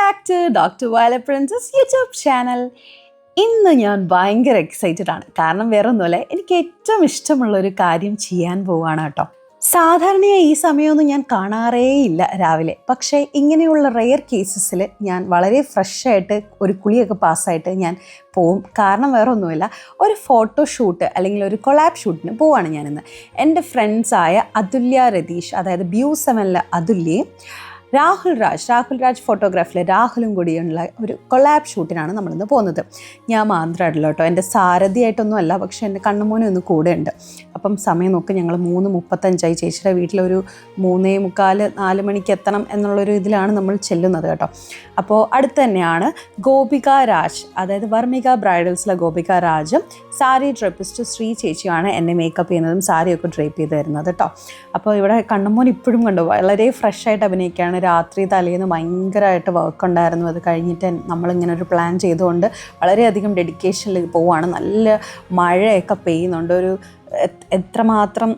Back to Doctor Violet Princess YouTube channel. ഇന്ന് ഞാൻ ഭയങ്കര എക്സൈറ്റഡ് ആണ്. കാരണം വേറെ ഒന്നുമല്ല, എനിക്ക് ഏറ്റവും ഇഷ്ടമുള്ളൊരു കാര്യം ചെയ്യാൻ പോവുകയാണ് കേട്ടോ. സാധാരണയായി ഈ സമയമൊന്നും ഞാൻ കാണാറേ ഇല്ല രാവിലെ. പക്ഷേ ഇങ്ങനെയുള്ള റെയർ കേസസിൽ ഞാൻ വളരെ ഫ്രഷായിട്ട് ഒരു കുളിയൊക്കെ പാസ്സായിട്ട് ഞാൻ പോവും. കാരണം വേറെ ഒന്നുമില്ല, ഒരു ഫോട്ടോഷൂട്ട് അല്ലെങ്കിൽ ഒരു കൊളാബ് ഷൂട്ടിന് പോവാണ് ഞാനിന്ന്. എൻ്റെ ഫ്രണ്ട്സായ അതുല്യ രതീഷ്, അതായത് BU7 അതുല്യയും രാഹുൽ രാജ് ഫോട്ടോഗ്രാഫിലെ രാഹുലും കൂടിയുള്ള ഒരു കൊളാബ് ഷൂട്ടിനാണ് നമ്മളിന്ന് പോകുന്നത്. ഞാൻ മാത്രമായിട്ടല്ലോ കേട്ടോ, എൻ്റെ സാരഥിയായിട്ടൊന്നും അല്ല, പക്ഷേ എൻ്റെ കണ്ണുമോനും ഒന്ന് കൂടെ ഉണ്ട്. അപ്പം സമയം നോക്ക്, ഞങ്ങൾ 3:35 ചേച്ചിയുടെ വീട്ടിലൊരു 3:45-4 മണിക്ക് എത്തണം എന്നുള്ളൊരു ഇതിലാണ് നമ്മൾ ചെല്ലുന്നത് കേട്ടോ. അപ്പോൾ അടുത്ത് തന്നെയാണ് ഗോപിക രാജ്, അതായത് വർമിക ബ്രൈഡൽസിലെ ഗോപിക രാജും സാരി ഡ്രപ്പിസ്റ്റ് ശ്രീ ചേച്ചിയാണ് എന്നെ മേക്കപ്പ് ചെയ്യുന്നതും സാരിയൊക്കെ ഡ്രേപ്പ് ചെയ്ത് തരുന്നത് കേട്ടോ. അപ്പോൾ ഇവിടെ കണ്ണുമോൻ ഇപ്പോഴും കണ്ടു വളരെ ഫ്രഷായിട്ട് അഭിനയിക്കുകയാണ്. രാത്രി തലേന്ന് ഭയങ്കരമായിട്ട് വർക്ക് ഉണ്ടായിരുന്നു. അത് കഴിഞ്ഞിട്ട് നമ്മളിങ്ങനെ ഒരു പ്ലാൻ ചെയ്തുകൊണ്ട് വളരെയധികം ഡെഡിക്കേഷനിൽ പോവുകയാണ്. നല്ല മഴയൊക്കെ പെയ്യുന്നുണ്ട്. ഒരു എത്രമാത്രം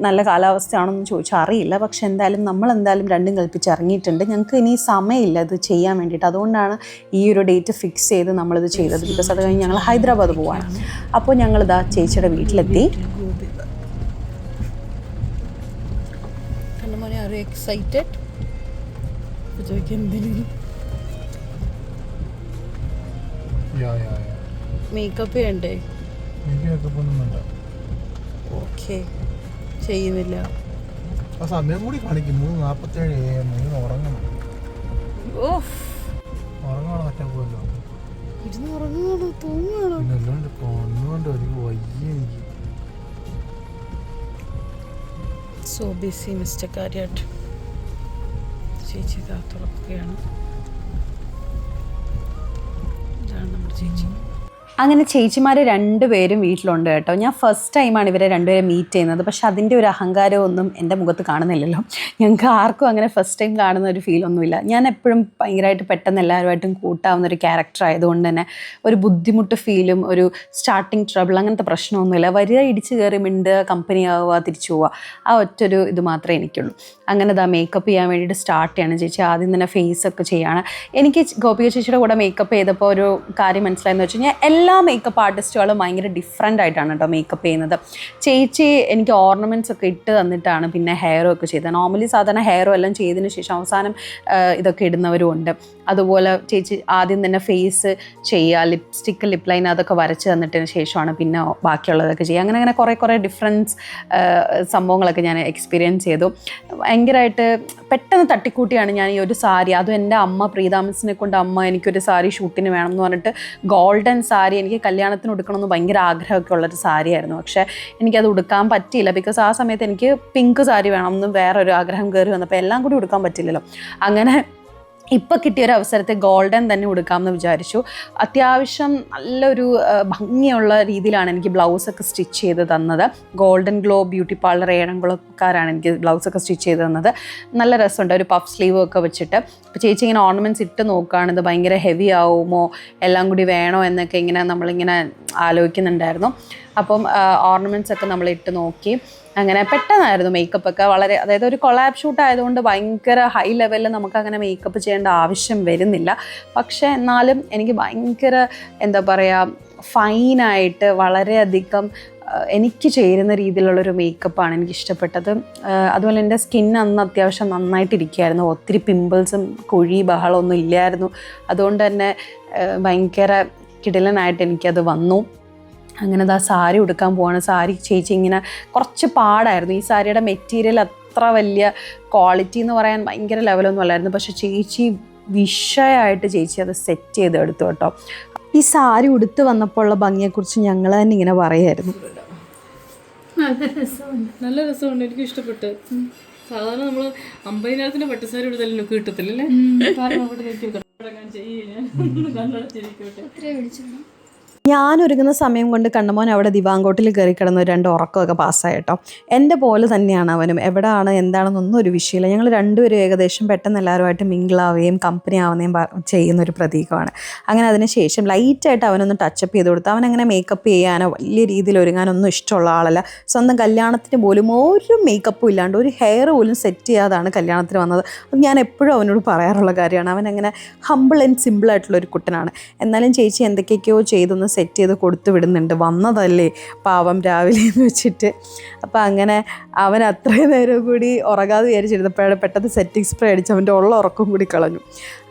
നല്ല കാലാവസ്ഥയാണെന്ന് ചോദിച്ചാൽ അറിയില്ല. പക്ഷെ എന്തായാലും നമ്മളെന്തായാലും രണ്ടും കൽപ്പിച്ച് ഇറങ്ങിയിട്ടുണ്ട്. ഞങ്ങൾക്ക് ഇനി സമയമില്ല ഇത് ചെയ്യാൻ വേണ്ടിയിട്ട്. അതുകൊണ്ടാണ് ഈ ഒരു ഡേറ്റ് ഫിക്സ് ചെയ്ത് നമ്മളിത് ചെയ്തത്. ബിക്കോസ് അത് കഴിഞ്ഞ് ഞങ്ങൾ ഹൈദരാബാദ് പോവാണ്. അപ്പോൾ ഞങ്ങളിതാ ചേച്ചിയുടെ വീട്ടിലെത്തി. എക്സൈറ്റഡ് മേക്കപ്പ് ചെയ്യണ്ടേ? ഓക്കെ, ചെയ്യുന്നില്ല. സമയം കൂടി കാണിക്കും. 3:47 ഉറങ്ങണം. ഉറങ്ങാണോ മറ്റേ പോലോ ഇരുന്ന് ഉറങ്ങാണോ തൂങ്ങാണോ? പിന്നല്ലാണ്ട് കൊണ്ടുകൊണ്ട് എനിക്ക് വയ്യ. എനിക്ക് സോ ബിസി മിസ്റ്റർ കാര്യാട്ട്. ചേച്ചി ഇതാ തുറക്കുകയാണ്. ഇതാണ് നമ്മുടെ ചേച്ചി. അങ്ങനെ ചേച്ചിമാർ രണ്ടുപേരും വീട്ടിലുണ്ട് കേട്ടോ. ഞാൻ ഫസ്റ്റ് ടൈമാണ് ഇവരെ രണ്ടുപേരെ മീറ്റ് ചെയ്യുന്നത്. പക്ഷെ അതിൻ്റെ ഒരു അഹങ്കാരമൊന്നും എൻ്റെ മുഖത്ത് കാണുന്നില്ലല്ലോ. ഞങ്ങൾക്ക് ആർക്കും അങ്ങനെ ഫസ്റ്റ് ടൈം കാണുന്ന ഒരു ഫീലൊന്നുമില്ല. ഞാൻ എപ്പോഴും ഭയങ്കരമായിട്ട് പെട്ടെന്ന് എല്ലാവരുമായിട്ടും കൂട്ടാവുന്ന ഒരു ക്യാരക്ടർ ആയതുകൊണ്ട് തന്നെ ഒരു ബുദ്ധിമുട്ട് ഫീലും ഒരു സ്റ്റാർട്ടിങ് ട്രബിൾ അങ്ങനത്തെ പ്രശ്നമൊന്നുമില്ല. വരിക, ഇടിച്ച് കയറി മിണ്ടുക, കമ്പനി ആവുക, തിരിച്ചു പോവുക, ആ ഒറ്റൊരു ഇത് മാത്രമേ എനിക്കുള്ളൂ. അങ്ങനെ ഇതാ മേക്കപ്പ് ചെയ്യാൻ വേണ്ടിയിട്ട് സ്റ്റാർട്ട് ചെയ്യാണ് ചേച്ചി. ആദ്യം തന്നെ ഫേസൊക്കെ ചെയ്യാണ്. എനിക്ക് ഗോപിക ചേച്ചിയുടെ കൂടെ മേക്കപ്പ് ചെയ്തപ്പോൾ ഒരു കാര്യം മനസ്സിലായെന്ന് വെച്ച് കഴിഞ്ഞാൽ എല്ലാ മേക്കപ്പ് ആർട്ടിസ്റ്റുകളും ഭയങ്കര ഡിഫറെൻ്റ് ആയിട്ടാണ് കേട്ടോ മേക്കപ്പ് ചെയ്യുന്നത്. ചേച്ചി എനിക്ക് ഓർണമെൻറ്റ്സ് ഒക്കെ ഇട്ട് തന്നിട്ടാണ് പിന്നെ ഹെയറും ഒക്കെ ചെയ്തത്. നോർമലി സാധാരണ ഹെയറും എല്ലാം ചെയ്തതിന് ശേഷം അവസാനം ഇതൊക്കെ ഇടുന്നവരും ഉണ്ട്. അതുപോലെ ചേച്ചി ആദ്യം തന്നെ ഫേസ് ചെയ്യുക, ലിപ്സ്റ്റിക്ക്, ലിപ് ലൈൻ അതൊക്കെ വരച്ച് തന്നിട്ടതിന് ശേഷമാണ് പിന്നെ ബാക്കിയുള്ളതൊക്കെ ചെയ്യുക. അങ്ങനെ കുറേ ഡിഫറൻസ് സംഭവങ്ങളൊക്കെ ഞാൻ എക്സ്പീരിയൻസ് ചെയ്തു. ഭയങ്കരമായിട്ട് പെട്ടെന്ന് തട്ടിക്കൂട്ടിയാണ് ഞാൻ ഈ ഒരു സാരി, അതും എൻ്റെ അമ്മ പ്രീതാമസിനെ കൊണ്ട് അമ്മ എനിക്കൊരു സാരി ഷൂട്ടിന് വേണം എന്ന് പറഞ്ഞിട്ട് ഗോൾഡൻ സാരി എനിക്ക് കല്യാണത്തിന് ഉടുക്കണമെന്ന് ഭയങ്കര ആഗ്രഹമൊക്കെ ഉള്ളൊരു സാരിയായിരുന്നു. പക്ഷേ എനിക്കത് ഉടുക്കാൻ പറ്റിയില്ല. ബിക്കോസ് ആ സമയത്ത് എനിക്ക് പിങ്ക് സാരി വേണം എന്ന് വേറൊരു ആഗ്രഹം കയറി വന്നപ്പോൾ എല്ലാം കൂടി ഉടുക്കാൻ പറ്റില്ലല്ലോ. അങ്ങനെ ഇപ്പോൾ കിട്ടിയൊരു അവസരത്തെ ഗോൾഡൻ തന്നെ ഉടുക്കാമെന്ന് വിചാരിച്ചു. അത്യാവശ്യം നല്ലൊരു ഭംഗിയുള്ള രീതിയിലാണ് എനിക്ക് ബ്ലൗസൊക്കെ സ്റ്റിച്ച് ചെയ്ത് തന്നത്. ഗോൾഡൻ ഗ്ലോ ബ്യൂട്ടി പാർലർ ഏഴംകുളക്കാരാണ് എനിക്ക് ബ്ലൗസൊക്കെ സ്റ്റിച്ച് ചെയ്ത് തന്നത്. നല്ല രസമുണ്ട്, ഒരു പഫ് സ്ലീവും ഒക്കെ വെച്ചിട്ട്. അപ്പോൾ ചേച്ചി ഇങ്ങനെ ഓർണമെൻറ്റ്സ് ഇട്ട് നോക്കുകയാണ്, ഇത് ഭയങ്കര ഹെവി ആവുമോ, എല്ലാം കൂടി വേണോ എന്നൊക്കെ ഇങ്ങനെ നമ്മളിങ്ങനെ ആലോചിക്കുന്നുണ്ടായിരുന്നു. അപ്പം ഓർണമെൻറ്റ്സ് ഒക്കെ നമ്മൾ ഇട്ട് നോക്കി. അങ്ങനെ പെട്ടെന്നായിരുന്നു മേക്കപ്പൊക്കെ. വളരെ, അതായത് ഒരു കൊളാബ് ഷൂട്ട് ആയതുകൊണ്ട് ഭയങ്കര ഹൈ ലെവലിൽ നമുക്കങ്ങനെ മേക്കപ്പ് ചെയ്യേണ്ട ആവശ്യം വരുന്നില്ല. പക്ഷേ എന്നാലും എനിക്ക് ഭയങ്കര എന്താ പറയുക, ഫൈനായിട്ട് വളരെയധികം എനിക്ക് ചേരുന്ന രീതിയിലുള്ളൊരു മേക്കപ്പാണ് എനിക്ക് ഇഷ്ടപ്പെട്ടത്. അതുപോലെ എൻ്റെ സ്കിൻ അന്ന് അത്യാവശ്യം നന്നായിട്ടിരിക്കുകയായിരുന്നു. ഒത്തിരി പിമ്പിൾസും കുഴി ബഹളമൊന്നും ഇല്ലായിരുന്നു. അതുകൊണ്ട് തന്നെ ഭയങ്കര കിടിലനായിട്ട് എനിക്കത് വന്നു. അങ്ങനെ ആ സാരി ഉടുക്കാൻ പോവാണ്. സാരി ചേച്ചി ഇങ്ങനെ കുറച്ച് പാടായിരുന്നു. ഈ സാരിയുടെ മെറ്റീരിയൽ അത്ര വലിയ ക്വാളിറ്റി എന്ന് പറയാൻ ഭയങ്കര ലെവലൊന്നും അല്ലായിരുന്നു. പക്ഷെ ചേച്ചി വിഷയമായിട്ട് ചേച്ചി അത് സെറ്റ് ചെയ്തെടുത്തു കേട്ടോ. ഈ സാരി ഉടുത്ത് വന്നപ്പോൾ ഉള്ള ഭംഗിയെക്കുറിച്ച് ഞങ്ങൾ തന്നെ ഇങ്ങനെ പറയായിരുന്നു. നല്ല രസമുണ്ട്, എനിക്ക് ഇഷ്ടപ്പെട്ട്. സാധാരണ നമ്മൾ 50,000 പട്ടുസാരി എടുത്താലും ലുക്ക് കിട്ടത്തില്ലല്ലേ? ഞാനൊരുങ്ങുന്ന സമയം കൊണ്ട് കണ്ണമോൻ അവിടെ ദിവാങ്കോട്ടിൽ കയറി കിടന്ന് 2 ഉറക്കമൊക്കെ പാസ്സായി കേട്ടോ. എൻ്റെ പോലെ തന്നെയാണ് അവനും. എവിടെയാണ് എന്താണെന്നൊന്നും ഒരു വിഷയമില്ല. ഞങ്ങൾ രണ്ടുപേരും ഏകദേശം പെട്ടെന്ന് എല്ലാവരുമായിട്ട് മിങ്കിളാവുകയും കമ്പനി ആവുകയും ചെയ്യുന്നൊരു പ്രതീകമാണ്. അങ്ങനെ അതിന് ശേഷം ലൈറ്റായിട്ട് അവനൊന്ന് ടച്ചപ്പ് ചെയ്ത് കൊടുത്തു. അവനങ്ങനെ മേക്കപ്പ് ചെയ്യാനോ വലിയ രീതിയിൽ ഒരുങ്ങാനൊന്നും ഇഷ്ടമുള്ള ആളല്ല. സ്വന്തം കല്യാണത്തിന് പോലും ഒരു മേക്കപ്പും ഇല്ലാണ്ട് ഒരു ഹെയർ പോലും സെറ്റ് ചെയ്യാതാണ് കല്യാണത്തിന് വന്നത്. അത് ഞാൻ എപ്പോഴും അവനോട് പറയാറുള്ള കാര്യമാണ്. അവനങ്ങനെ ഹമ്പിൾ ആൻഡ് സിമ്പിളായിട്ടുള്ളൊരു കുട്ടനാണ്. എന്നാലും ചേച്ചി എന്തൊക്കെയൊക്കെയോ ചെയ്തൊന്ന് സെറ്റ് ചെയ്ത് കൊടുത്തു വിടുന്നുണ്ട്. വന്നതല്ലേ പാവം രാവിലെ എന്ന് വെച്ചിട്ട്. അപ്പോൾ അങ്ങനെ അവൻ അത്രയും നേരം കൂടി ഉറങ്ങാതെ വിചാരിച്ചിരുന്നപ്പോഴാണ് പെട്ടെന്ന് സെറ്റിംഗ് സ്പ്രേ അടിച്ച് അവൻ്റെ ഉള്ള ഉറക്കം കൂടി കളഞ്ഞു.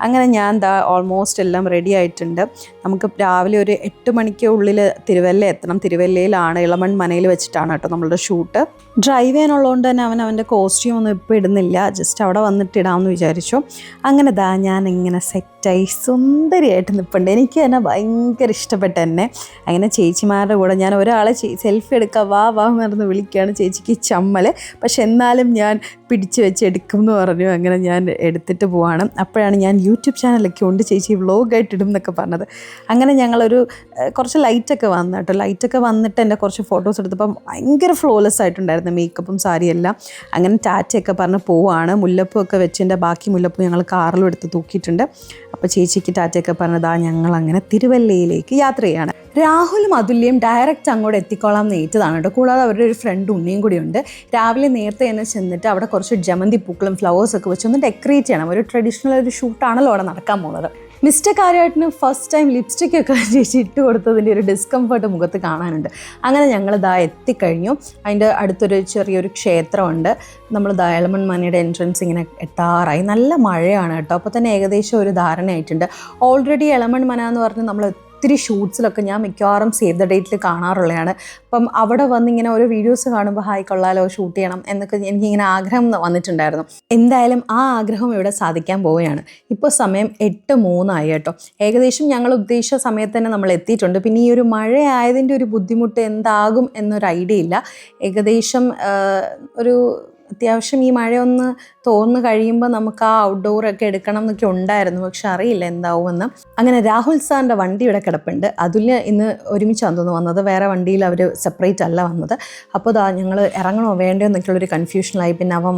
അങ്ങനെ ഞാൻ ഓൾമോസ്റ്റ് എല്ലാം റെഡി ആയിട്ടുണ്ട്. നമുക്ക് രാവിലെ ഒരു 8 മണിക്ക് ഉള്ളിൽ തിരുവല്ല എത്തണം. തിരുവല്ലയിലാണ് ഇളമൺ മനയിൽ വെച്ചിട്ടാണ് കേട്ടോ നമ്മളുടെ ഷൂട്ട്. ഡ്രൈവ് ചെയ്യാനുള്ളതുകൊണ്ട് തന്നെ അവൻ്റെ കോസ്റ്റ്യൂം ഒന്നും ഇപ്പോൾ ഇടുന്നില്ല. ജസ്റ്റ് അവിടെ വന്നിട്ട് ഇടാമെന്ന് വിചാരിച്ചു. അങ്ങനെ ഞാൻ ഇങ്ങനെ സെറ്റായി സുന്ദരിയായിട്ട് നിൽപ്പുണ്ട്. എനിക്ക് തന്നെ ഭയങ്കര ഇഷ്ടപ്പെട്ട എന്നെ. അങ്ങനെ ചേച്ചിമാരുടെ കൂടെ ഞാൻ ഒരാളെ സെൽഫി എടുക്കുക വാ എന്ന് പറഞ്ഞ് വിളിക്കുകയാണ്. ചേച്ചിക്ക് ചമ്മൽ, പക്ഷെ എന്നാലും ഞാൻ പിടിച്ച് വെച്ച് എടുക്കും എന്ന് പറഞ്ഞു. അങ്ങനെ ഞാൻ എടുത്തിട്ട് പോവാണ്. അപ്പോഴാണ് ഞാൻ യൂട്യൂബ് ചാനലൊക്കെ ഉണ്ട് ചേച്ചി വ്ളോഗായിട്ട് ഇടും എന്നൊക്കെ പറഞ്ഞത്. അങ്ങനെ ഞങ്ങളൊരു കുറച്ച് ലൈറ്റൊക്കെ വന്നു കേട്ടോ. ലൈറ്റൊക്കെ വന്നിട്ട് എൻ്റെ കുറച്ച് ഫോട്ടോസ് എടുത്തപ്പം ഭയങ്കര ഫ്ലോലെസ് ആയിട്ടുണ്ടായിരുന്നു മേക്കപ്പും സാരിയെല്ലാം. അങ്ങനെ ടാറ്റയൊക്കെ പറഞ്ഞ് പോവാണ്. മുല്ലപ്പൂവൊക്കെ വെച്ചതിൻ്റെ ബാക്കി മുല്ലപ്പൂ ഞങ്ങൾ കാറിലും എടുത്ത് തൂക്കിയിട്ടുണ്ട്. അപ്പോൾ ചേച്ചിക്ക് ടാറ്റയൊക്കെ പറഞ്ഞതാ ഞങ്ങൾ അങ്ങനെ തിരുവല്ലയിലേക്ക് യാത്ര ചെയ്യാണ്. രാഹുലും അതുല്യം ഡയറക്റ്റ് അങ്ങോട്ട് എത്തിക്കോളാം എന്ന് ഏറ്റതാണ് കേട്ടോ. കൂടാതെ അവരുടെ ഒരു ഫ്രണ്ട് ഉണ്ണിയും കൂടിയുണ്ട്. രാവിലെ നേരത്തെ തന്നെ ചെന്നിട്ട് അവിടെ കുറച്ച് ജമന്തി പൂക്കളും ഫ്ലവേഴ്സൊക്കെ വെച്ച് ഒന്ന് ഡെക്കറേറ്റ് ചെയ്യണം. ഒരു ട്രഡീഷണൽ ഒരു ഷൂട്ടാണല്ലോ അവിടെ നടക്കാൻ പോകുന്നത്. മിസ്റ്റർ കാര്യമായിട്ടിന് ഫസ്റ്റ് ടൈം ലിപ്സ്റ്റിക്കൊക്കെ ചേച്ചി ഇട്ട് കൊടുത്തതിൻ്റെ ഒരു ഡിസ്കംഫർട്ട് മുഖത്ത് കാണാനുണ്ട്. അങ്ങനെ ഞങ്ങൾ എത്തിക്കഴിഞ്ഞു. അതിൻ്റെ അടുത്തൊരു ചെറിയൊരു ക്ഷേത്രമുണ്ട്. നമ്മൾ ഇളമൺ മനയുടെ എൻട്രൻസ് ഇങ്ങനെ എത്താറായി. നല്ല മഴയാണ് കേട്ടോ. അപ്പോൾ തന്നെ ഏകദേശം ഒരു ധാരണയായിട്ടുണ്ട്. ഓൾറെഡി ഇളമൺ മന എന്ന് പറഞ്ഞ് നമ്മൾ ഒത്തിരി ഷൂട്ട്സിലൊക്കെ ഞാൻ മിക്കവാറും സേവ് ദ ഡേറ്റിൽ കാണാറുള്ളതാണ്. അപ്പം അവിടെ വന്നിങ്ങനെ ഓരോ വീഡിയോസ് കാണുമ്പോൾ ഹായ് കൊള്ളാലോ ഷൂട്ട് ചെയ്യണം എന്നൊക്കെ എനിക്കിങ്ങനെ ആഗ്രഹം വന്നിട്ടുണ്ടായിരുന്നു. എന്തായാലും ആ ആഗ്രഹം ഇവിടെ സാധിക്കാൻ പോവുകയാണ്. ഇപ്പോൾ സമയം 8:03 കേട്ടോ. ഏകദേശം ഞങ്ങൾ ഉദ്ദേശിച്ച സമയത്ത് തന്നെ നമ്മൾ എത്തിയിട്ടുണ്ട്. പിന്നെ ഈ ഒരു മഴയായതിൻ്റെ ഒരു ബുദ്ധിമുട്ട് എന്താകും എന്നൊരു ഐഡിയ ഇല്ല. ഏകദേശം ഒരു അത്യാവശ്യം ഈ മഴയൊന്ന് തോന്നു കഴിയുമ്പോൾ നമുക്ക് ആ ഔട്ട്ഡോറൊക്കെ എടുക്കണം എന്നൊക്കെ ഉണ്ടായിരുന്നു. പക്ഷെ അറിയില്ല എന്താവുമെന്ന്. അങ്ങനെ രാഹുൽ സാറിൻ്റെ വണ്ടി ഇവിടെ കിടപ്പുണ്ട്. അതുല്യ ഇന്ന് ഒരുമിച്ചാണ് തോന്നുന്നു വന്നത്. വേറെ വണ്ടിയിൽ അവർ സെപ്പറേറ്റ് അല്ല വന്നത്. അപ്പോൾ ഞങ്ങൾ ഇറങ്ങണോ വേണ്ടയോ എന്നൊക്കെയുള്ളൊരു കൺഫ്യൂഷനായി. പിന്നെ അവൻ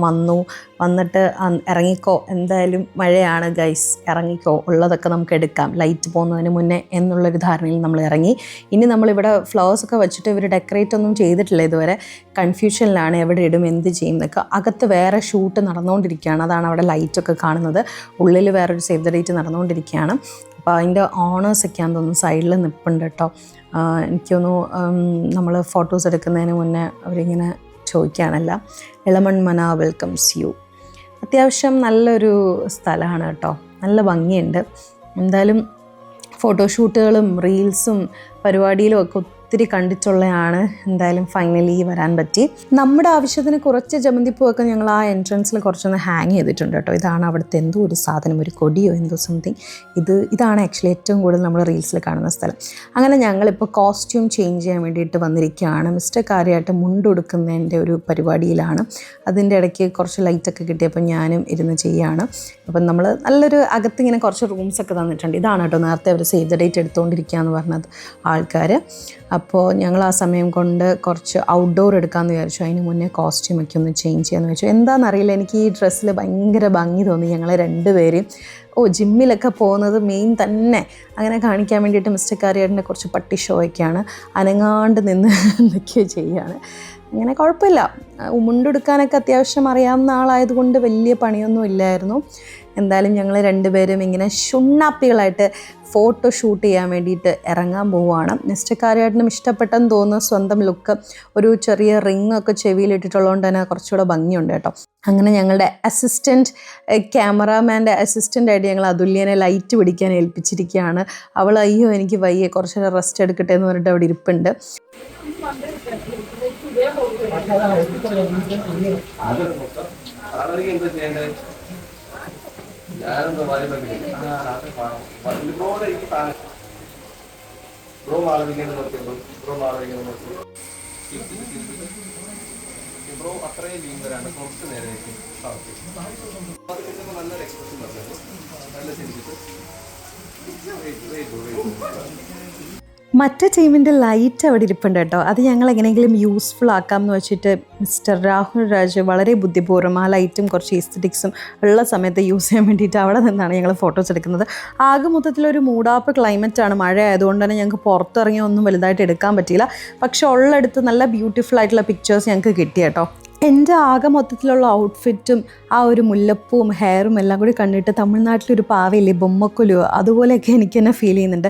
വന്നിട്ട് ഇറങ്ങിക്കോ, എന്തായാലും മഴയാണ് ഗൈസ്, ഇറങ്ങിക്കോ, ഉള്ളതൊക്കെ നമുക്ക് എടുക്കാം ലൈറ്റ് പോകുന്നതിന് മുന്നേ എന്നുള്ളൊരു ധാരണയിൽ നമ്മൾ ഇറങ്ങി. ഇനി നമ്മളിവിടെ ഫ്ലവേഴ്സൊക്കെ വെച്ചിട്ട് ഇവർ ഡെക്കറേറ്റ് ഒന്നും ചെയ്തിട്ടില്ല ഇതുവരെ. കൺഫ്യൂഷനിലാണ് എവിടെ ഇടും എന്ത് ചെയ്യും എന്നൊക്കെ. അകത്ത് വേറെ ഷൂട്ട് നടന്നുകൊണ്ടിരിക്കുകയാണ്. അതാണ് അവിടെ ലൈറ്റൊക്കെ കാണുന്നത്. ഉള്ളിൽ വേറൊരു സേവ് ദ ഡേറ്റ് നടന്നുകൊണ്ടിരിക്കുകയാണ്. അപ്പോൾ അതിൻ്റെ ഓണേഴ്സൊക്കെയാണെന്ന് തോന്നുന്നു സൈഡിൽ നിൽപ്പുണ്ട് കേട്ടോ. എനിക്കൊന്നു നമ്മൾ ഫോട്ടോസ് എടുക്കുന്നതിന് മുന്നേ അവരിങ്ങനെ ചോദിക്കുകയാണല്ല, ഇളമൺ മന വെൽക്കംസ് യു. അത്യാവശ്യം നല്ലൊരു സ്ഥലമാണ് കേട്ടോ, നല്ല ഭംഗിയുണ്ട്. എന്തായാലും ഫോട്ടോഷൂട്ടുകളും റീൽസും പരിപാടിയിലും ഒക്കെ ഒത്തിരി കണ്ടിട്ടുള്ളതാണ്. എന്തായാലും ഫൈനലി വരാൻ പറ്റി. നമ്മുടെ ആവശ്യത്തിന് കുറച്ച് ജമന്തിപ്പൂവൊക്കെ ഞങ്ങൾ ആ എൻട്രൻസിൽ കുറച്ചൊന്ന് ഹാങ് ചെയ്തിട്ടുണ്ട് കേട്ടോ. ഇതാണ് അവിടുത്തെ എന്തോ ഒരു സാധനം, ഒരു കൊടിയോ എന്തോ സംതിങ്. ഇതാണ് ആക്ച്വലി ഏറ്റവും കൂടുതൽ നമ്മൾ റീൽസിൽ കാണുന്ന സ്ഥലം. അങ്ങനെ ഞങ്ങളിപ്പോൾ കോസ്റ്റ്യൂം ചേഞ്ച് ചെയ്യാൻ വേണ്ടിയിട്ട് വന്നിരിക്കുകയാണ്. മിസ്റ്റർ കാര്യമായിട്ട് മുണ്ടുടുക്കുന്നതിൻ്റെ ഒരു പരിപാടിയിലാണ്. അതിൻ്റെ ഇടയ്ക്ക് കുറച്ച് ലൈറ്റൊക്കെ കിട്ടിയപ്പോൾ ഞാനും ഇരുന്ന് ചെയ്യുകയാണ്. അപ്പം നമ്മൾ നല്ലൊരു അകത്തിങ്ങനെ കുറച്ച് റൂംസൊക്കെ തന്നിട്ടുണ്ട്. ഇതാണ് കേട്ടോ നേരത്തെ അവർ സേവ് ദ ഡേറ്റ് എടുത്തുകൊണ്ടിരിക്കുക എന്ന് പറഞ്ഞത് ആൾക്കാർ. അപ്പോൾ ഞങ്ങൾ ആ സമയം കൊണ്ട് കുറച്ച് ഔട്ട്ഡോർ എടുക്കാമെന്ന് വിചാരിച്ചു. അതിന് മുന്നേ കോസ്റ്റ്യൂമൊക്കെ ഒന്ന് ചേഞ്ച് ചെയ്യാമെന്ന് വെച്ചു. എന്താണെന്നറിയില്ല, എനിക്ക് ഈ ഡ്രസ്സിൽ ഭയങ്കര ഭംഗി തോന്നി. ഞങ്ങൾ രണ്ടുപേരും ജിമ്മിലൊക്കെ പോകുന്നത് മെയിൻ തന്നെ അങ്ങനെ കാണിക്കാൻ വേണ്ടിയിട്ട് മിസ്റ്റർ കാര്യേട്ടൻ്റെ കുറച്ച് പട്ടി ഷോയൊക്കെയാണ്. അനങ്ങാണ്ട് നിന്ന് എന്തൊക്കെയോ ചെയ്യുകയാണ്. അങ്ങനെ കുഴപ്പമില്ല. മുണ്ടെടുക്കാനൊക്കെ അത്യാവശ്യം അറിയാവുന്ന ആളായതുകൊണ്ട് വലിയ പണിയൊന്നും ഇല്ലായിരുന്നു. എന്തായാലും ഞങ്ങൾ രണ്ടുപേരും ഇങ്ങനെ ഷുണ്ണാപ്പികളായിട്ട് ഫോട്ടോ ഷൂട്ട് ചെയ്യാൻ വേണ്ടിയിട്ട് ഇറങ്ങാൻ പോവുകയാണ്. മിസ്റ്റർ കാര്യമായിട്ടും ഇഷ്ടപ്പെട്ടെന്ന് തോന്നുന്നു സ്വന്തം ലുക്ക്. ഒരു ചെറിയ റിങ്ങൊക്കെ ചെവിയിലിട്ടിട്ടുള്ളതുകൊണ്ട് തന്നെ കുറച്ചുകൂടെ ഭംഗിയുണ്ട് കേട്ടോ. അങ്ങനെ ഞങ്ങളുടെ ക്യാമറാമാൻ്റെ അസിസ്റ്റൻ്റായിട്ട് ഞങ്ങൾ അതുല്യനെ ലൈറ്റ് പിടിക്കാൻ ഏൽപ്പിച്ചിരിക്കുകയാണ്. അവൾ അയ്യോ എനിക്ക് വയ്യ, കുറച്ച് റെസ്റ്റ് എടുക്കട്ടെ എന്ന് പറഞ്ഞിട്ട് അവിടെ ഇരിപ്പുണ്ട്. അത്രയും നീന്തരാണ് കുറച്ച് നേരമായിരിക്കും നല്ലൊരു എക്സ്പ്രഷൻ പറഞ്ഞത്. നല്ല ചിന്തിച്ചിട്ട് മറ്റേ ടീമിൻ്റെ ലൈറ്റ് അവിടെ ഇരിപ്പുണ്ട് കേട്ടോ. അത് ഞങ്ങൾ എങ്ങനെയെങ്കിലും യൂസ്ഫുൾ ആക്കാമെന്ന് വെച്ചിട്ട് മിസ്റ്റർ രാഹുൽ രാജ് വളരെ ബുദ്ധിപൂർവ്വം ആ ലൈറ്റും കുറച്ച് എസ്തറ്റിക്സും ഉള്ള സമയത്ത് യൂസ് ചെയ്യാൻ വേണ്ടിയിട്ട് അവിടെ നിന്നാണ് ഞങ്ങൾ ഫോട്ടോസ് എടുക്കുന്നത്. ആകെ മൊത്തത്തിലൊരു മൂടാപ്പ് ക്ലൈമറ്റാണ്, മഴ ആയതുകൊണ്ട് തന്നെ ഞങ്ങൾക്ക് പുറത്തിറങ്ങി ഒന്നും വലുതായിട്ട് എടുക്കാൻ പറ്റിയില്ല. പക്ഷെ ഉള്ളടുത്ത് നല്ല ബ്യൂട്ടിഫുൾ ആയിട്ടുള്ള പിക്ചേഴ്സ് ഞങ്ങൾക്ക് കിട്ടി കേട്ടോ. എൻ്റെ ആകെ മൊത്തത്തിലുള്ള ഔട്ട്ഫിറ്റും ആ ഒരു മുല്ലപ്പൂവും ഹെയറും എല്ലാം കൂടി കണ്ടിട്ട് തമിഴ്നാട്ടിലൊരു പാവയില്ലേ ബൊമ്മക്കൊലുവോ അതുപോലെയൊക്കെ എനിക്ക് തന്നെ ഫീൽ ചെയ്യുന്നുണ്ട്.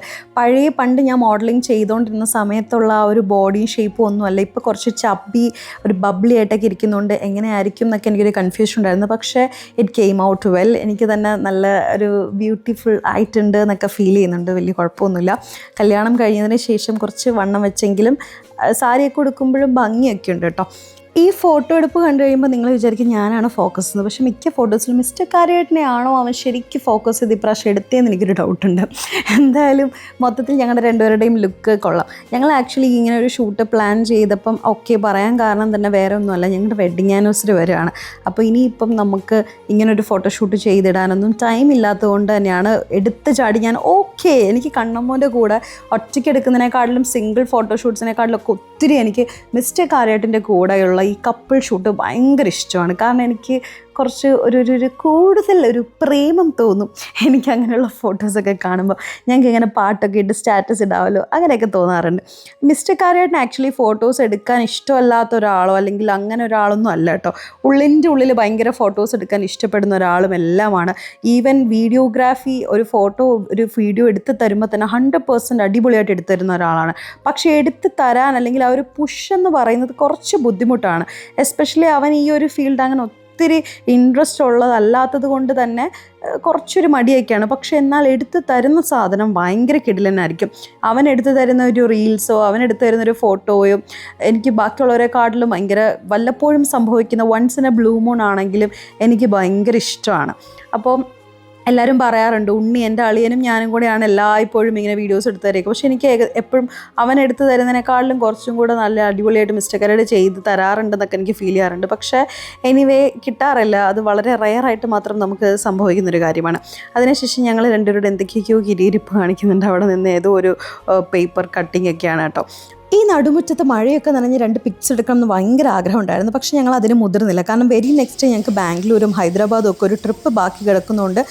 പണ്ട് ഞാൻ മോഡലിംഗ് ചെയ്തുകൊണ്ടിരുന്ന സമയത്തുള്ള ആ ഒരു ബോഡി ഷേപ്പും ഒന്നുമല്ല, ഇപ്പോൾ കുറച്ച് ചബ്ബി ഒരു ബബ്ലി ആയിട്ടൊക്കെ ഇരിക്കുന്നതുകൊണ്ട് എങ്ങനെയായിരിക്കും എന്നൊക്കെ എനിക്കൊരു കൺഫ്യൂഷൻ ഉണ്ടായിരുന്നു. പക്ഷേ ഇറ്റ് കെയിം ഔട്ട് വെൽ. എനിക്ക് തന്നെ നല്ല ഒരു ബ്യൂട്ടിഫുൾ ആയിട്ടുണ്ട് എന്നൊക്കെ ഫീൽ ചെയ്യുന്നുണ്ട്. വലിയ കുഴപ്പമൊന്നുമില്ല. കല്യാണം കഴിഞ്ഞതിന് ശേഷം കുറച്ച് വണ്ണം വെച്ചെങ്കിലും സാരിയൊക്കെ ഉടുക്കുമ്പോഴും ഭംഗിയൊക്കെ ഉണ്ട് കേട്ടോ. ഈ ഫോട്ടോ എടുപ്പ് കണ്ടു കഴിയുമ്പോൾ നിങ്ങൾ വിചാരിക്കും ഞാനാണ് ഫോക്കസ് ചെയ്യുന്നത്. പക്ഷേ മിക്ക ഫോട്ടോസിലും മിസ്റ്റർ കാര്യമായിട്ടിനെ ആണോ അവൻ ശരിക്കും ഫോക്കസ് ചെയ്ത് ഇപ്രാവശ്യം എടുത്തതെന്ന് എനിക്കൊരു ഡൗട്ടുണ്ട്. എന്തായാലും മൊത്തത്തിൽ ഞങ്ങളുടെ രണ്ടുപേരുടെയും ലുക്ക് കൊള്ളാം. ഞങ്ങൾ ആക്ച്വലി ഇങ്ങനെ ഒരു ഷൂട്ട് പ്ലാൻ ചെയ്തപ്പം ഓക്കെ പറയാൻ കാരണം തന്നെ വേറെ ഒന്നുമല്ല, ഞങ്ങളുടെ വെഡ്ഡിങ് ആനിവേഴ്സറി വരെയാണ്. അപ്പോൾ ഇനിയിപ്പം നമുക്ക് ഇങ്ങനൊരു ഫോട്ടോഷൂട്ട് ചെയ്തിടാനൊന്നും ടൈം ഇല്ലാത്തതുകൊണ്ട് തന്നെയാണ് എടുത്ത് ചാടി ഞാൻ ഓക്കെ. എനിക്ക് കണ്ണമ്മോൻ്റെ കൂടെ ഒറ്റയ്ക്ക് എടുക്കുന്നതിനേക്കാട്ടിലും സിംഗിൾ ഫോട്ടോഷൂട്ട്സിനെക്കാട്ടിലൊക്കെ ഒത്തിരി എനിക്ക് മിസ്റ്റർ കാര്യമായിട്ടിൻ്റെ കൂടെയുള്ള ഈ കപ്പിൾ ഷൂട്ട് ഭയങ്കര ഇഷ്ടമാണ്. കാരണം എനിക്ക് കുറച്ച് ഒരു കൂടുതൽ ഒരു പ്രേമം തോന്നും എനിക്ക് അങ്ങനെയുള്ള ഫോട്ടോസൊക്കെ കാണുമ്പോൾ. ഞങ്ങൾക്ക് ഇങ്ങനെ പാട്ടൊക്കെ ഇട്ട് സ്റ്റാറ്റസ് ഇടാമല്ലോ, അങ്ങനെയൊക്കെ തോന്നാറുണ്ട്. മിസ്റ്റർ കാര്യമായിട്ടിന് ആക്ച്വലി ഫോട്ടോസ് എടുക്കാൻ ഇഷ്ടമല്ലാത്ത ഒരാളോ അല്ലെങ്കിൽ അങ്ങനെ ഒരാളൊന്നും അല്ല കേട്ടോ. ഉള്ളിൻ്റെ ഉള്ളിൽ ഭയങ്കര ഫോട്ടോസ് എടുക്കാൻ ഇഷ്ടപ്പെടുന്ന ഒരാളും എല്ലാമാണ്. ഈവൻ വീഡിയോഗ്രാഫി ഒരു വീഡിയോ എടുത്ത് തരുമ്പോൾ തന്നെ 100% അടിപൊളിയായിട്ട് എടുത്തു തരുന്ന ഒരാളാണ്. പക്ഷേ എടുത്ത് തരാൻ അല്ലെങ്കിൽ ആ ഒരു പുഷ് എന്ന് പറയുന്നത് കുറച്ച് ബുദ്ധിമുട്ടാണ്. എസ്പെഷ്യലി അവൻ ഈ ഒരു ഫീൽഡ് അങ്ങനെ ഒത്തിരി ഇൻട്രസ്റ്റ് ഉള്ളതല്ലാത്തത് കൊണ്ട് തന്നെ കുറച്ചൊരു മടിയൊക്കെയാണ്. പക്ഷെ എന്നാൽ എടുത്ത് തരുന്ന സാധനം ഭയങ്കര കിടിലനായിരിക്കും. അവൻ എടുത്ത് തരുന്ന ഒരു റീൽസോ അവൻ എടുത്ത് തരുന്നൊരു ഫോട്ടോയോ എനിക്ക് ബാക്കിയുള്ളവരെക്കാട്ടിലും ഭയങ്കര വല്ലപ്പോഴും സംഭവിക്കുന്ന once in a blue moon ആണെങ്കിലും എനിക്ക് ഭയങ്കര ഇഷ്ടമാണ്. അപ്പോൾ എല്ലാവരും പറയാറുണ്ട് ഉണ്ണി എൻ്റെ അളിയനും ഞാനും കൂടെയാണ് എല്ലായ്പ്പോഴും ഇങ്ങനെ വീഡിയോസ് എടുത്ത് തരേക്കും. പക്ഷെ എനിക്ക് എപ്പോഴും അവൻ എടുത്ത് തരുന്നതിനേക്കാളിലും കുറച്ചും കൂടെ നല്ല അടിപൊളിയായിട്ട് മിസ്റ്റർ കരട് ചെയ്ത് തരാറുണ്ടെന്നൊക്കെ എനിക്ക് ഫീൽ ചെയ്യാറുണ്ട്. പക്ഷേ എനിവേ കിട്ടാറില്ല. അത് വളരെ റെയറായിട്ട് മാത്രം നമുക്ക് സംഭവിക്കുന്നൊരു കാര്യമാണ്. അതിനുശേഷം ഞങ്ങൾ രണ്ടുപേരുടെ എന്തൊക്കെയൊക്കെയോ കിരിയിരിപ്പ് കാണിക്കുന്നുണ്ട്. അവിടെ നിന്ന് ഏതോ ഒരു പേപ്പർ കട്ടിങ് ഒക്കെയാണ് കേട്ടോ. ഈ നടുമുറ്റത്ത് മഴയൊക്കെ നനഞ്ഞ് 2 പിക്സ് എടുക്കണം എന്ന് ഭയങ്കര ആഗ്രഹം ഉണ്ടായിരുന്നു. പക്ഷേ ഞങ്ങൾ അതിന് മുതിർന്നില്ല. കാരണം വെരി നെക്സ്റ്റ് ഞങ്ങൾക്ക് ബാംഗ്ലൂരും ഹൈദരാബാദും ഒക്കെ ഒരു ട്രിപ്പ് ബാക്കി കിടക്കുന്നതുകൊണ്ട്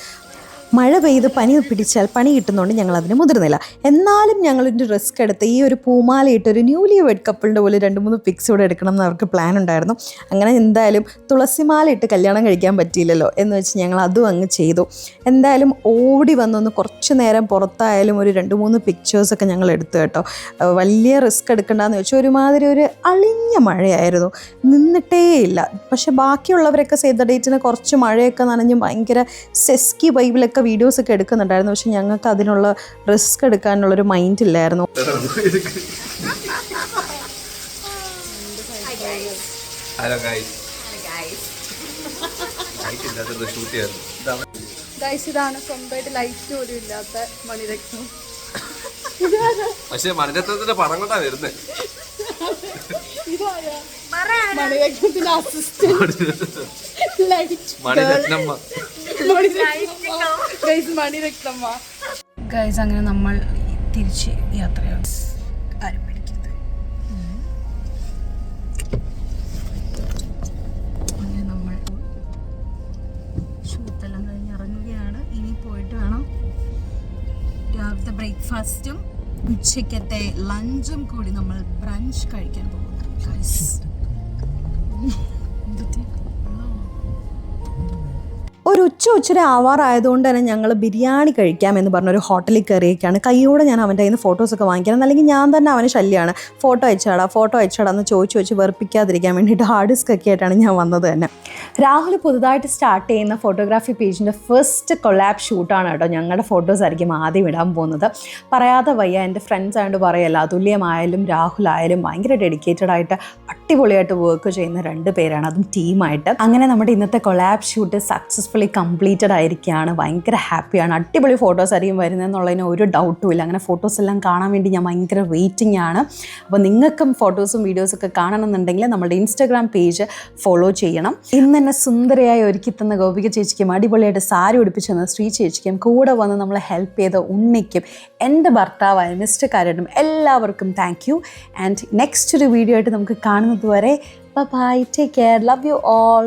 മഴ പെയ്ത് പനി പിടിച്ചാൽ പണി കിട്ടുന്നതുകൊണ്ട് ഞങ്ങൾ അതിന് മുതിർന്നില്ല. എന്നാലും ഞങ്ങളൊരു റിസ്ക് എടുത്ത് ഈ ഒരു പൂമാലയിട്ട് ഒരു ന്യൂലി വെഡ് കപ്പിളിൻ്റെ പോലെ 2-3 പിക്സ് ഇവിടെ എടുക്കണം എന്ന് അവർക്ക് പ്ലാൻ ഉണ്ടായിരുന്നു. അങ്ങനെ എന്തായാലും തുളസിമാല ഇട്ട് കല്യാണം കഴിക്കാൻ പറ്റിയില്ലല്ലോ എന്ന് വെച്ച് ഞങ്ങൾ അതും അങ്ങ് ചെയ്തു. എന്തായാലും ഓടി വന്നൊന്ന് കുറച്ച് നേരം പുറത്തായാലും ഒരു 2-3 പിക്ചേഴ്സൊക്കെ ഞങ്ങൾ എടുത്തു കേട്ടോ. വലിയ റിസ്ക് എടുക്കണ്ടെന്ന് വെച്ചാൽ ഒരുമാതിരി ഒരു അളിഞ്ഞ മഴയായിരുന്നു, നിന്നിട്ടേ ഇല്ല. പക്ഷെ ബാക്കിയുള്ളവരൊക്കെ സേവ് ദ ഡേറ്റിന് കുറച്ച് മഴയൊക്കെ നനഞ്ഞ് ഭയങ്കര സെസ്കി വൈബിലൊക്കെ വീഡിയോസൊക്കെ എടുക്കുന്നുണ്ടായിരുന്നു. പക്ഷെ ഞങ്ങൾക്ക് അതിനുള്ള റിസ്ക് എടുക്കാനുള്ളൊരു മൈൻഡ് ഇല്ലായിരുന്നു. Hello guys. ഇതാണ് സ്വന്തമായിട്ട് ലൈറ്റ് പോലും ഇല്ലാത്ത മണിരത്നം. പക്ഷെ മണിരത്നത്തിന്റെ പണം കൊണ്ടാ വരുന്നത്. മണിരത്നത്തിന്റെ അസിസ്റ്റന്റ് മണിരത്നമ്മ. ഗൈസ് അങ്ങനെ നമ്മൾ തിരിച്ച് യാത്രയാണ്. ആരും പിടിക്കരുത്. അങ്ങനെ നമ്മൾ ഷൂട്ടെല്ലാം കഴിഞ്ഞ് ഇറങ്ങുകയാണ്. ഇനി പോയിട്ട് വേണം രാവിലത്തെ ബ്രേക്ക്ഫാസ്റ്റും ഉച്ചക്കത്തെ ലഞ്ചും കൂടി നമ്മൾ ബ്രഞ്ച് കഴിക്കാൻ പോകുന്നത്. ഗൈസ് ഒരു ഉച്ചര ആവാറായതുകൊണ്ട് തന്നെ ഞങ്ങൾ ബിരിയാണി കഴിക്കാമെന്ന് പറഞ്ഞൊരു ഹോട്ടലിൽ കയറിയൊക്കെയാണ്. കൈയോടെ ഞാൻ അവൻ്റെ കയ്യിൽ നിന്ന് ഫോട്ടോസൊക്കെ വാങ്ങിക്കണം, അല്ലെങ്കിൽ ഞാൻ തന്നെ അവന് ശല്യമാണ്. ഫോട്ടോ അയച്ചാടാന്ന് ചോദിച്ച് വെറുപ്പിക്കാതിരിക്കാൻ വേണ്ടിയിട്ട് ഹാർഡ് ഡിസ്ക് ഒക്കെ ആയിട്ടാണ് ഞാൻ വന്നത് തന്നെ. രാഹുൽ പുതുതായിട്ട് സ്റ്റാർട്ട് ചെയ്യുന്ന ഫോട്ടോഗ്രാഫി പേജിൻ്റെ ഫസ്റ്റ് കൊളാബ് ഷൂട്ടാണ് കേട്ടോ. ഞങ്ങളുടെ ഫോട്ടോസ് ആയിരിക്കും ആദ്യം ഇടാൻ പോകുന്നത്. പറയാതെ വയ്യ, എൻ്റെ ഫ്രണ്ട്സ് ആയതുകൊണ്ട് പറയല്ല, അതുല്യമായാലും രാഹുലായാലും ഭയങ്കര ഡെഡിക്കേറ്റഡ് ആയിട്ട് അടിപൊളിയായിട്ട് വർക്ക് ചെയ്യുന്ന 2 പേരാണ്, അതും ടീമായിട്ട്. അങ്ങനെ നമ്മുടെ ഇന്നത്തെ കൊളാബ് ഷൂട്ട് സക്സസ്ഫുള്ളി കംപ്ലീറ്റഡ് ആയിരിക്കുകയാണ്. ഭയങ്കര ഹാപ്പിയാണ്. അടിപൊളി ഫോട്ടോസ് ആയിരിക്കും വരുന്നതെന്നുള്ളതിന് ഒരു ഡൗട്ടും ഇല്ല. അങ്ങനെ ഫോട്ടോസ് എല്ലാം കാണാൻ വേണ്ടി ഞാൻ ഭയങ്കര വെയിറ്റിംഗ് ആണ്. അപ്പോൾ നിങ്ങൾക്കും ഫോട്ടോസും വീഡിയോസൊക്കെ കാണണമെന്നുണ്ടെങ്കിൽ നമ്മുടെ ഇൻസ്റ്റാഗ്രാം പേജ് ഫോളോ ചെയ്യണം. ഇന്ന് നിന്ന് എന്നെ സുന്ദരയായി ഒരുക്കി തന്ന ഗോപിക ചേച്ചിക്കും അടിപൊളിയായിട്ട് സാരി ഉടുപ്പിച്ചു തന്ന ശ്രീ ചേച്ചിക്കും കൂടെ വന്ന് നമ്മളെ ഹെൽപ്പ് ചെയ്ത ഉണ്ണിക്കും എൻ്റെ ഭർത്താവായ മിസ്റ്റർ കരടും എല്ലാവർക്കും താങ്ക് യു. ആൻഡ് നെക്സ്റ്റ് ഒരു വീഡിയോ ആയിട്ട് നമുക്ക് കാണുന്നത് വരെ bye, take care, love you all.